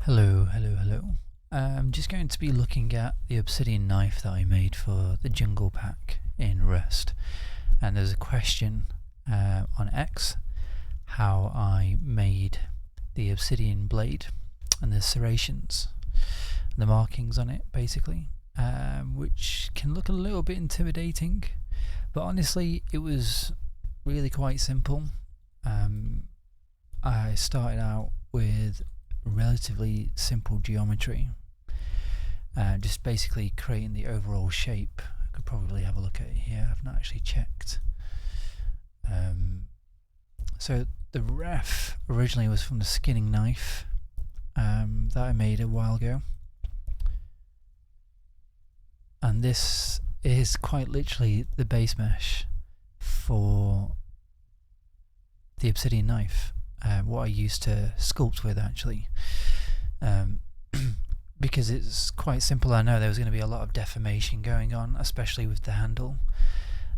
Hello. I'm just going to be looking at the Obsidian knife that I made for the Jungle Pack in Rust. And there's a question on X how I made the Obsidian blade and the serrations, the markings on it basically, which can look a little bit intimidating, but honestly it was really quite simple. I started out with relatively simple geometry, just basically creating the overall shape. I could probably have a look at it here, I've not actually checked. So the ref originally was from the skinning knife that I made a while ago, and this is quite literally the base mesh for the Obsidian knife, what I used to sculpt with actually, because it's quite simple. I know there was going to be a lot of deformation going on, especially with the handle,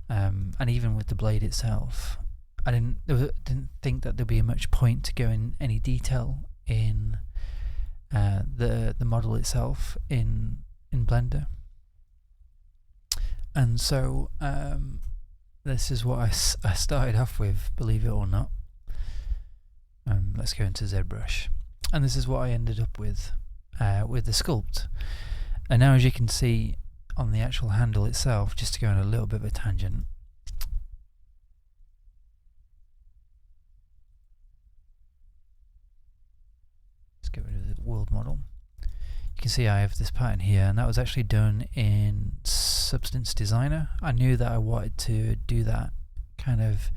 and even with the blade itself. I didn't think that there'd be much point to go in any detail in the model itself in Blender, and so this is what I started off with, believe it or not. Let's go into ZBrush, and this is what I ended up with the Sculpt. And now, as you can see on the actual handle itself, just to go on a little bit of a tangent, let's get rid of the world model. You can see I have this pattern here, and that was actually done in Substance Designer. I knew that I wanted to do that kind of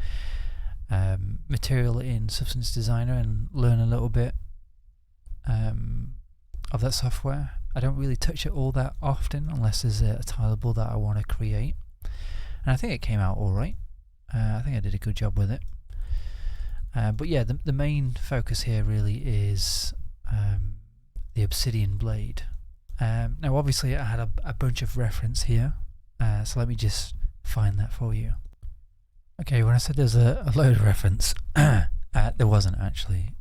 material in Substance Designer and learn a little bit of that software. I don't really touch it all that often unless there's a tileable that I want to create, and I think it came out alright. I think I did a good job with it, but yeah, the main focus here really is the Obsidian blade. Now obviously I had a bunch of reference here, so let me just find that for you. Okay, when I said there's a load of reference, there wasn't actually.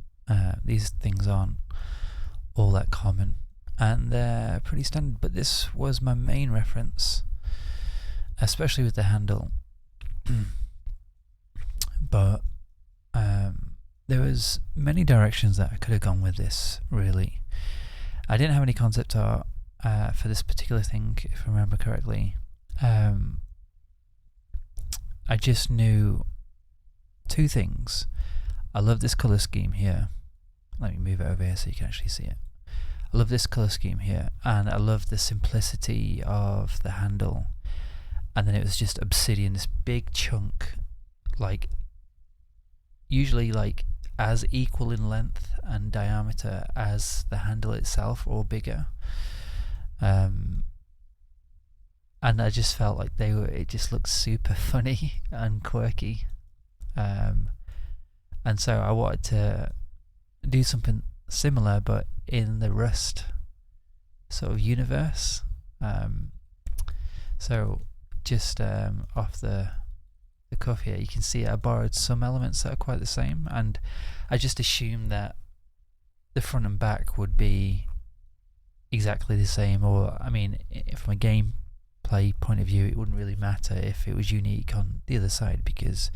These things aren't all that common, and they're pretty standard, but this was my main reference, especially with the handle. But there was many directions that I could have gone with this, really. I didn't have any concept art for this particular thing, if I remember correctly. I just knew two things. I love this colour scheme here. Let me move it over here so you can actually see it. I love this colour scheme here, and I love the simplicity of the handle. And then it was just obsidian, this big chunk, like usually like as equal in length and diameter as the handle itself, or bigger. And I just felt like it just looked super funny and quirky. And so I wanted to do something similar, but in the Rust sort of universe. So just off the cuff here, you can see I borrowed some elements that are quite the same, and I just assumed that the front and back would be exactly the same, or I mean, from a gameplay point of view, it wouldn't really matter if it was unique on the other side, because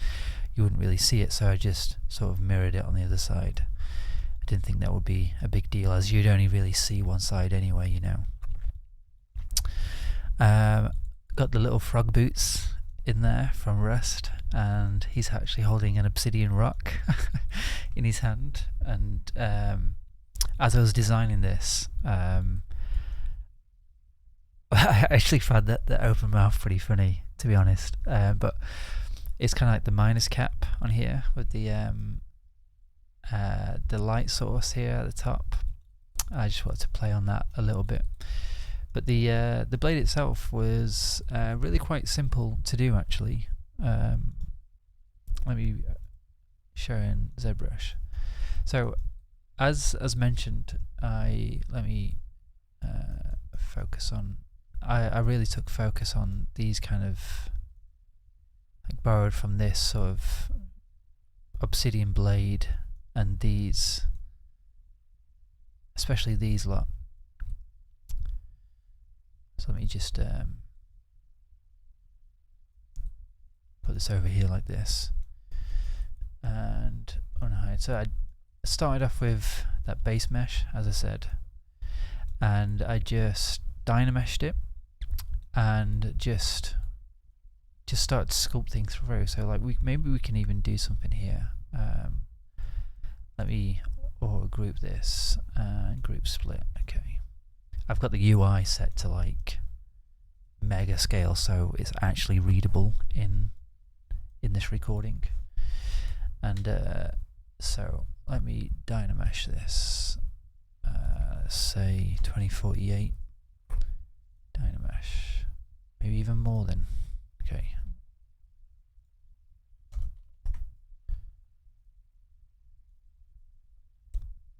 you wouldn't really see it. So I just sort of mirrored it on the other side. I didn't think that would be a big deal, as you'd only really see one side anyway, you know. Got the little frog boots in there from Rust, and he's actually holding an obsidian rock in his hand. And as I was designing this, I actually found that the open mouth pretty funny, to be honest. But it's kind of like the minus cap on here with the light source here at the top. I just wanted to play on that a little bit. But the blade itself was really quite simple to do, actually. Let me show in ZBrush. So as mentioned, let me focus on. I really took focus on these kind of, like, borrowed from this sort of Obsidian blade and these especially these lot. So let me just put this over here like this and unhide. So I started off with that base mesh, as I said, and I just dynameshed it and just started sculpting through. So like maybe we can even do something here. Let me auto group this and group split. Okay, I've got the UI set to like mega scale, so it's actually readable in this recording. And so let me dynamesh this. Say 2048 dynamesh, maybe even more than. Okay.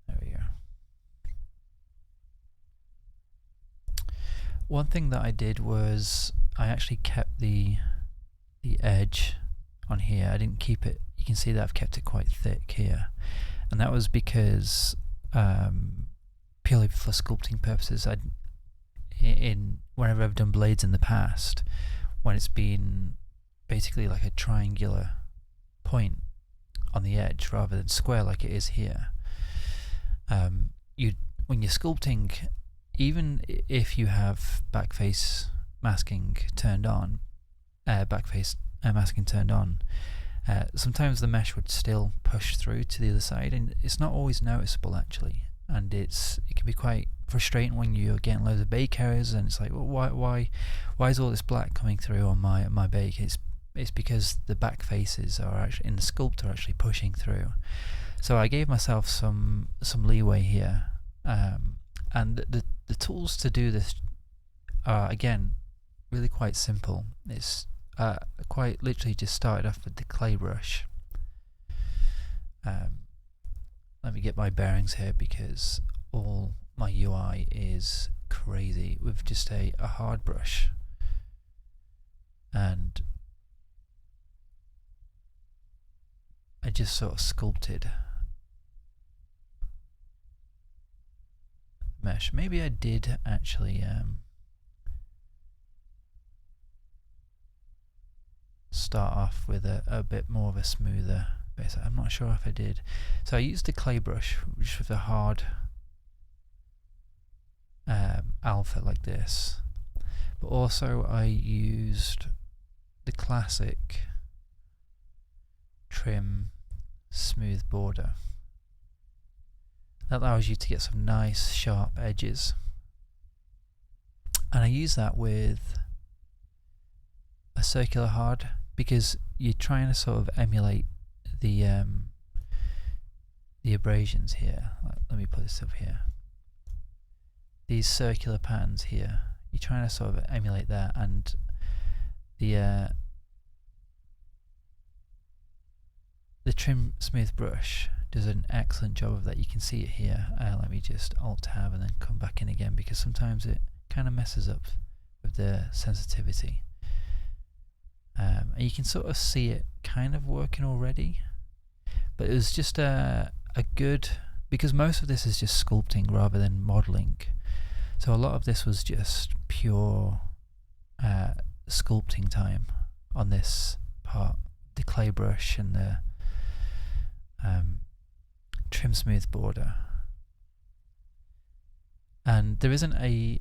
There we go. One thing that I did was I actually kept the edge on here. I didn't keep it. You can see that I've kept it quite thick here, and that was because purely for sculpting purposes. Whenever I've done blades in the past, when it's been basically like a triangular point on the edge rather than square like it is here, when you're sculpting, even if you have backface masking turned on, sometimes the mesh would still push through to the other side, and it's not always noticeable actually, and it can be quite frustrating when you're getting loads of bake errors, and it's like, well, why is all this black coming through on my bake? It's because the back faces are actually in the sculpt are actually pushing through. So I gave myself some leeway here, and the tools to do this are again really quite simple. It's quite literally just started off with the clay brush. Let me get my bearings here because all my UI is crazy with just a hard brush, and I just sort of sculpted mesh. Maybe I did actually start off with a bit more of a smoother base. I'm not sure if I did. So I used the clay brush just with a hard alpha like this, but also I used the classic trim smooth border. That allows you to get some nice sharp edges, and I use that with a circular hard because you're trying to sort of emulate the abrasions here. Let me put this up here. These circular patterns here, you're trying to sort of emulate that, and the trim smooth brush does an excellent job of that. You can see it here. Let me just Alt Tab and then come back in again because sometimes it kind of messes up with the sensitivity. And you can sort of see it kind of working already, but it was just a good, because most of this is just sculpting rather than modeling. So a lot of this was just pure sculpting time on this part, the clay brush and the trim smooth border. And there isn't a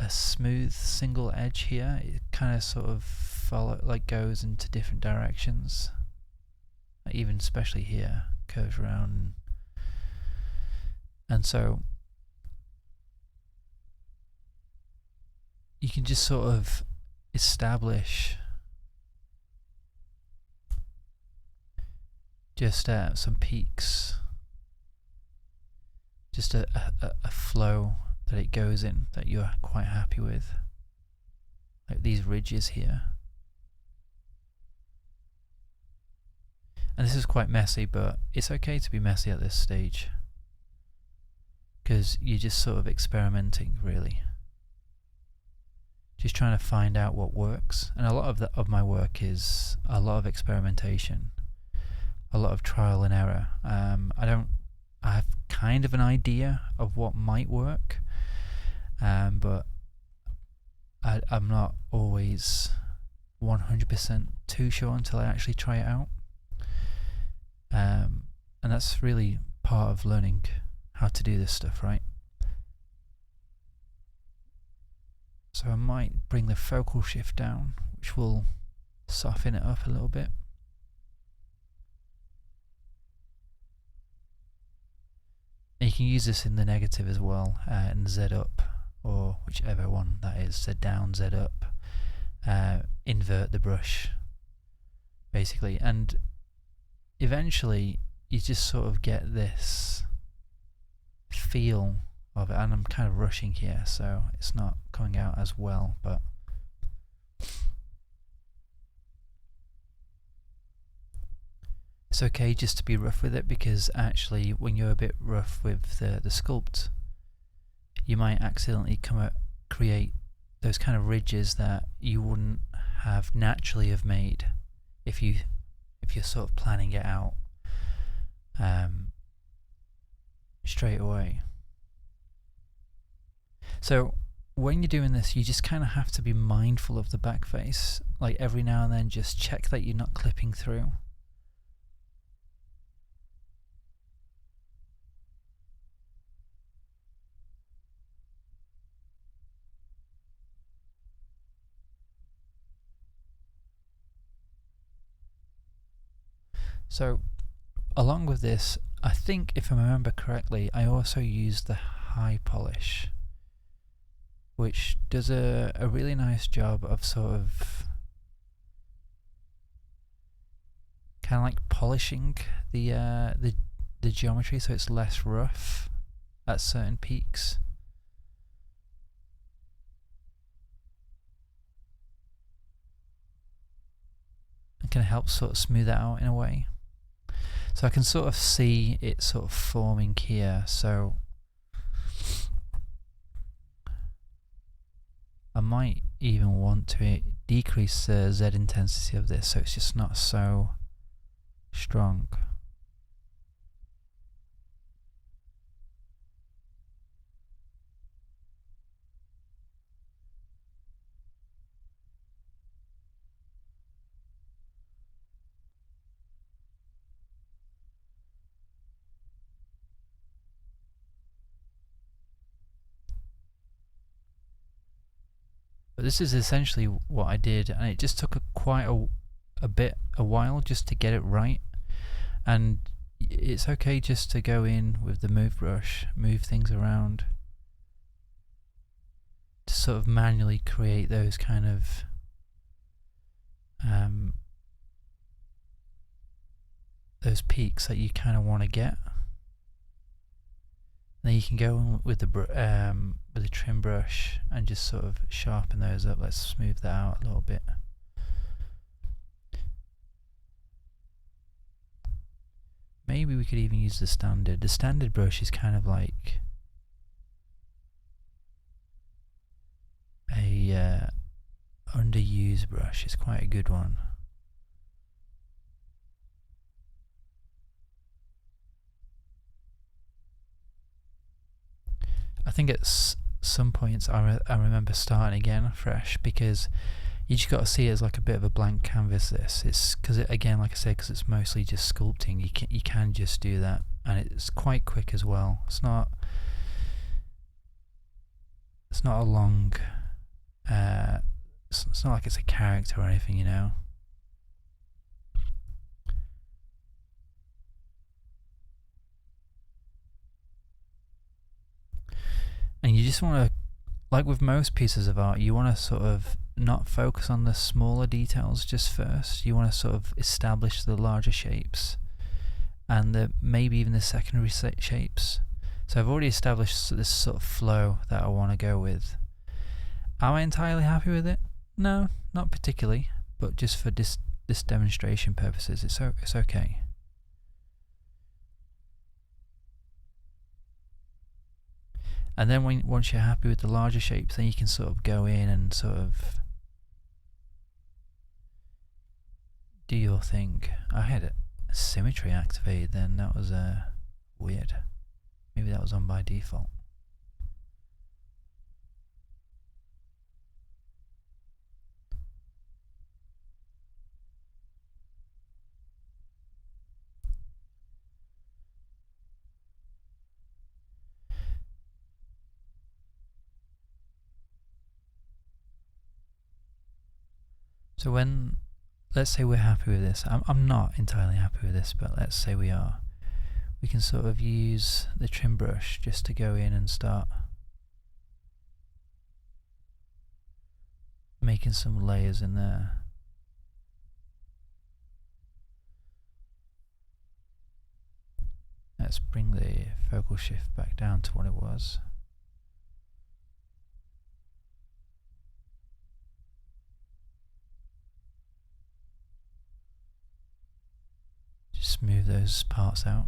smooth single edge here. It kind of sort of goes into different directions, even especially here, curves around, and so you can just sort of establish just some peaks, just a flow that it goes in that you're quite happy with, like these ridges here. And this is quite messy, but it's okay to be messy at this stage because you're just sort of experimenting, really, just trying to find out what works. And a lot of my work is a lot of experimentation, a lot of trial and error. I I have kind of an idea of what might work, but I'm not always 100% too sure until I actually try it out. And that's really part of learning how to do this stuff, right? So I might bring the focal shift down, which will soften it up a little bit. And you can use this in the negative as well, in Z up, or whichever one that is, Z down, Z up, invert the brush, basically. And eventually you just sort of get this feel of it, and I'm kind of rushing here, so it's not coming out as well, but it's okay just to be rough with it, because actually when you're a bit rough with the sculpt, you might accidentally create those kind of ridges that you wouldn't have naturally have made if you're sort of planning it out straight away. So when you're doing this, you just kind of have to be mindful of the back face. Like every now and then, just check that you're not clipping through. So along with this, I think if I remember correctly, I also used the high polish, which does a really nice job of sort of kind of like polishing the geometry, so it's less rough at certain peaks. And can help sort of smooth that out in a way. So I can sort of see it sort of forming here, so I might even want to decrease the Z intensity of this so it's just not so strong. But this is essentially what I did, and it just took quite a while just to get it right. And it's okay just to go in with the move brush, move things around, to sort of manually create those kind of those peaks that you kind of want to get. Then you can go in with the trim brush and just sort of sharpen those up. Let's smooth that out a little bit. Maybe we could even use the standard. The standard brush is kind of like a underused brush. It's quite a good one. I think at some points I remember starting again fresh, because you just got to see it as like a bit of a blank canvas. It's because again, like I said, because it's mostly just sculpting. You can just do that, and it's quite quick as well. It's not a long. It's not like it's a character or anything, you know. And you just want to, like with most pieces of art, you want to sort of not focus on the smaller details just first. You want to sort of establish the larger shapes and maybe even the secondary shapes. So I've already established this sort of flow that I want to go with. Am I entirely happy with it? No, not particularly, but just for this demonstration purposes, it's okay. And then once you're happy with the larger shapes, then you can sort of go in and sort of do your thing. I had symmetry activated then, that was weird. Maybe that was on by default. So when, let's say we're happy with this. I'm not entirely happy with this, but let's say we are. We can sort of use the trim brush just to go in and start making some layers in there. Let's bring the focal shift back down to what it was. Just smooth those parts out.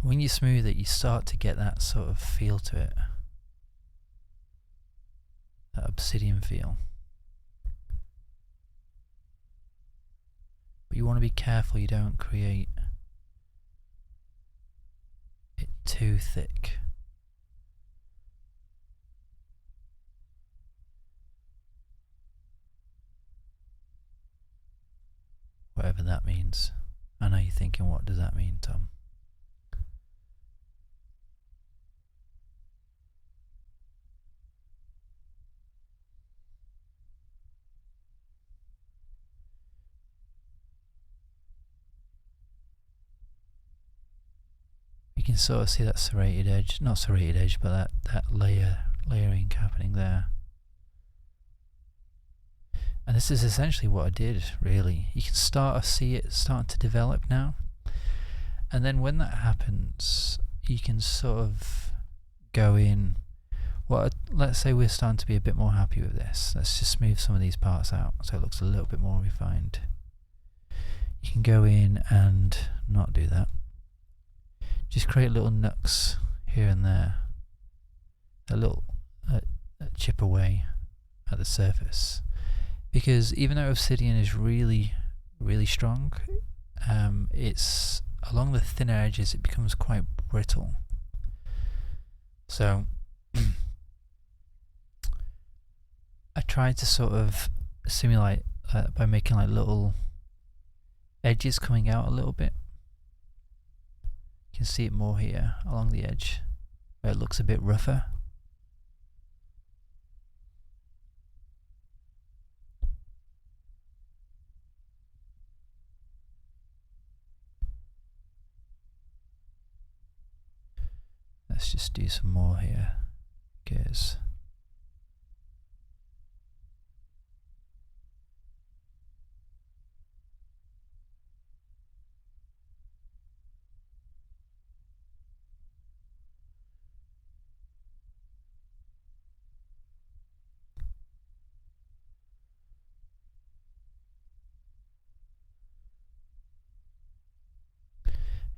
When you smooth it, you start to get that sort of feel to it. That Obsidian feel. But you want to be careful you don't create it too thick. Whatever that means. I know you're thinking, what does that mean, Tom? You can sort of see that serrated edge, not serrated edge, but that layering happening there. And this is essentially what I did, really. You can start to see it starting to develop now. And then when that happens, you can sort of go in. Well, let's say we're starting to be a bit more happy with this. Let's just smooth some of these parts out so it looks a little bit more refined. You can go in and not do that. Just create little nooks here and there. A little chip away at the surface. Because even though Obsidian is really, really strong, it's along the thinner edges it becomes quite brittle. So I tried to sort of simulate by making like little edges coming out a little bit. You can see it more here along the edge where it looks a bit rougher. Let's just do some more here. Gears.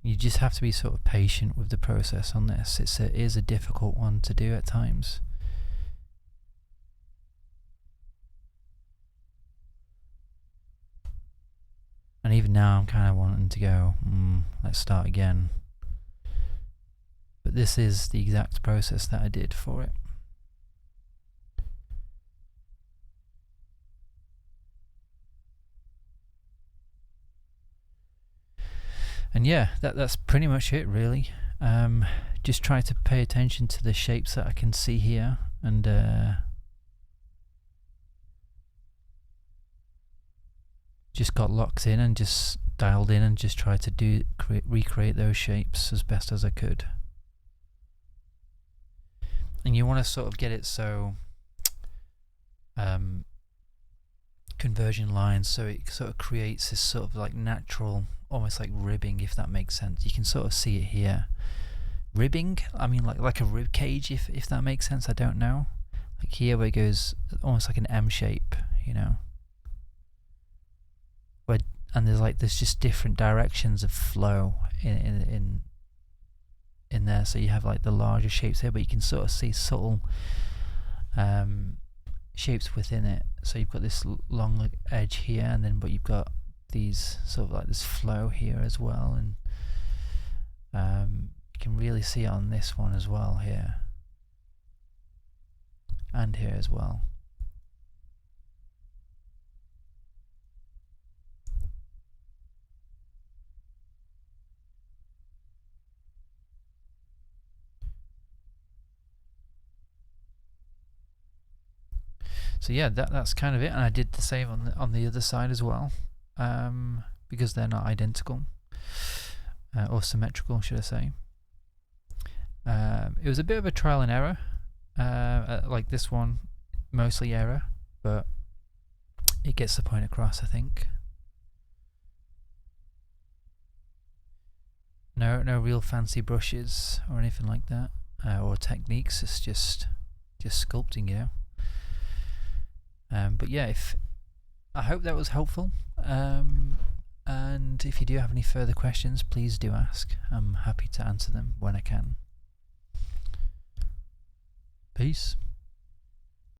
You just have to be sort of patient with the process on this. It is a difficult one to do at times. And even now I'm kind of wanting to go, let's start again. But this is the exact process that I did for it. And yeah, that's pretty much it really. Just try to pay attention to the shapes that I can see here, and just got locked in and just dialed in and just tried to recreate those shapes as best as I could. And you want to sort of get it so conversion lines, so it sort of creates this sort of like natural, almost like ribbing, if that makes sense. You can sort of see it here. Ribbing, I mean like a rib cage, if that makes sense. I don't know. Like here where it goes almost like an M shape, you know. And there's just different directions of flow in there. So you have like the larger shapes here, but you can sort of see subtle shapes within it. So you've got this long edge here, and then but you've got these sort of like this flow here as well, and you can really see it on this one as well here, and here as well. So yeah, that's kind of it, and I did the same on the other side as well, because they're not identical, or symmetrical, should I say. It was a bit of a trial and error, like this one, mostly error, but it gets the point across, I think. No real fancy brushes or anything like that, or techniques. It's just sculpting, you know. But yeah, I hope that was helpful. And if you do have any further questions, please do ask. I'm happy to answer them when I can. Peace.